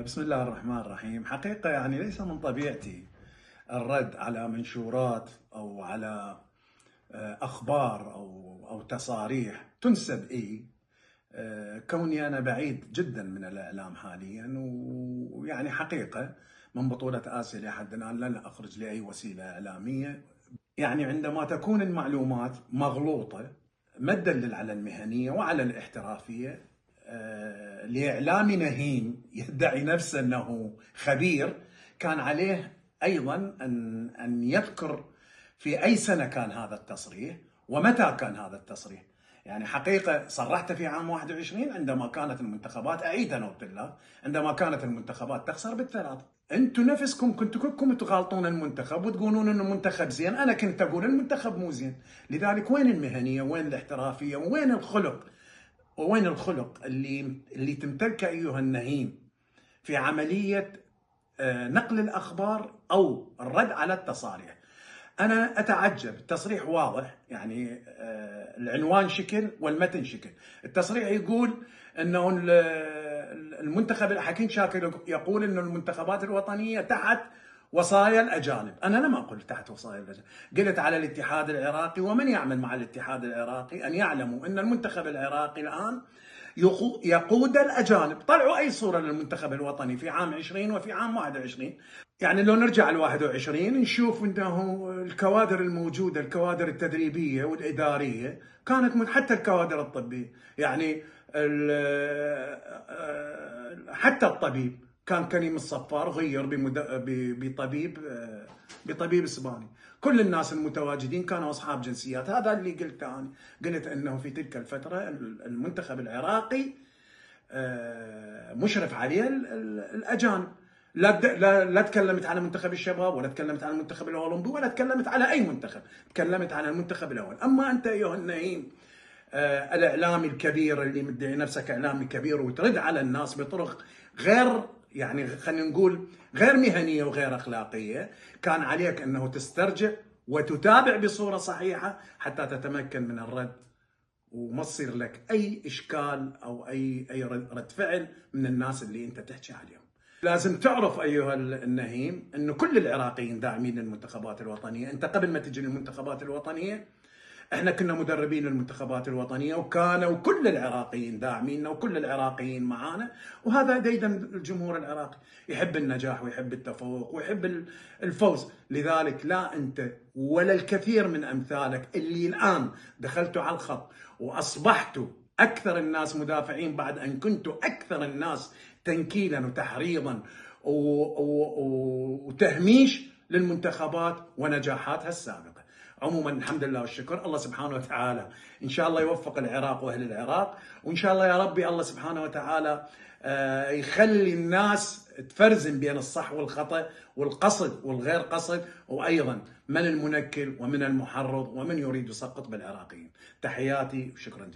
بسم الله الرحمن الرحيم. حقيقة يعني ليس من طبيعتي الرد على منشورات أو على أخبار أو تصاريح تنسب إلي، كوني أنا بعيد جدا من الإعلام حاليا، ويعني حقيقة من بطولة آسيا لحد الآن لن أخرج لأي وسيلة إعلامية. يعني عندما تكون المعلومات مغلوطة ما تدلل على المهنية وعلى الاحترافية، لإعلامي نهين يدعي نفسه أنه خبير، كان عليه أيضا أن يذكر في أي سنة كان هذا التصريح ومتى كان هذا التصريح. يعني حقيقة صرحت في عام 21 عندما كانت المنتخبات، أعيد أنا قلت الله، عندما كانت المنتخبات تخسر بالثلاث. أنتم نفسكم كنتوا كلكم تغالطون المنتخب وتقولون أنه المنتخب زين، أنا كنت أقول المنتخب مو زين. لذلك وين المهنية، وين الاحترافية، وين الخلق، وين الخلق اللي تمتلكه أيها النهيم في عملية نقل الأخبار أو الرد على التصاريح؟ أنا أتعجب. التصريح واضح، يعني العنوان شكل والمتن شكل. التصريح يقول أنه المنتخب، حكيم شاكر يقول أن المنتخبات الوطنية تحت وصايا الأجانب. أنا لم أقل تحت وصايا الأجانب، قلت على الاتحاد العراقي ومن يعمل مع الاتحاد العراقي أن يعلموا أن المنتخب العراقي الآن يقود الأجانب. طلعوا أي صورة للمنتخب الوطني في عام 20 وفي عام 21. يعني لو نرجع ل 21 نشوف أنه الكوادر الموجودة، الكوادر التدريبية والإدارية كانت حتى الكوادر الطبية، يعني حتى الطبيب كان كريم الصفار غير بطبيب اسباني. كل الناس المتواجدين كانوا اصحاب جنسيات. هذا اللي قلته انا، قلت انه في تلك الفتره المنتخب العراقي مشرف عليه الاجانب. لا تكلمت عن منتخب الشباب، ولا تكلمت عن المنتخب الاولمبي، ولا تكلمت على اي منتخب، تكلمت عن المنتخب الاول. اما انت ايها النعيم الاعلامي الكبير اللي مدعي نفسك اعلامي كبير وترد على الناس بطرق غير، يعني خلينا نقول غير مهنيه وغير اخلاقيه، كان عليك انه تسترجع وتتابع بصوره صحيحه حتى تتمكن من الرد، وما تصير لك اي اشكال او اي رد فعل من الناس اللي انت تحكي عليهم. لازم تعرف ايها النهيم انه كل العراقيين داعمين للمنتخبات الوطنيه. انت قبل ما تجي للمنتخبات الوطنيه احنا كنا مدربين للمنتخبات الوطنيه، وكانوا كل العراقيين داعميننا وكل العراقيين معانا. وهذا ديدا الجمهور العراقي يحب النجاح ويحب التفوق ويحب الفوز. لذلك لا انت ولا الكثير من امثالك اللي الان دخلتوا على الخط واصبحتوا اكثر الناس مدافعين بعد ان كنتوا اكثر الناس تنكيلا وتحريضا وتهميش للمنتخبات ونجاحاتها السابقه. عموما الحمد لله والشكر، الله سبحانه وتعالى ان شاء الله يوفق العراق واهل العراق، وان شاء الله يا ربي الله سبحانه وتعالى يخلي الناس تفرزن بين الصح والخطأ والقصد والغير قصد، وايضا من المنكل ومن المحرض ومن يريد يسقط بالعراقيين. تحياتي وشكرا جزيلا.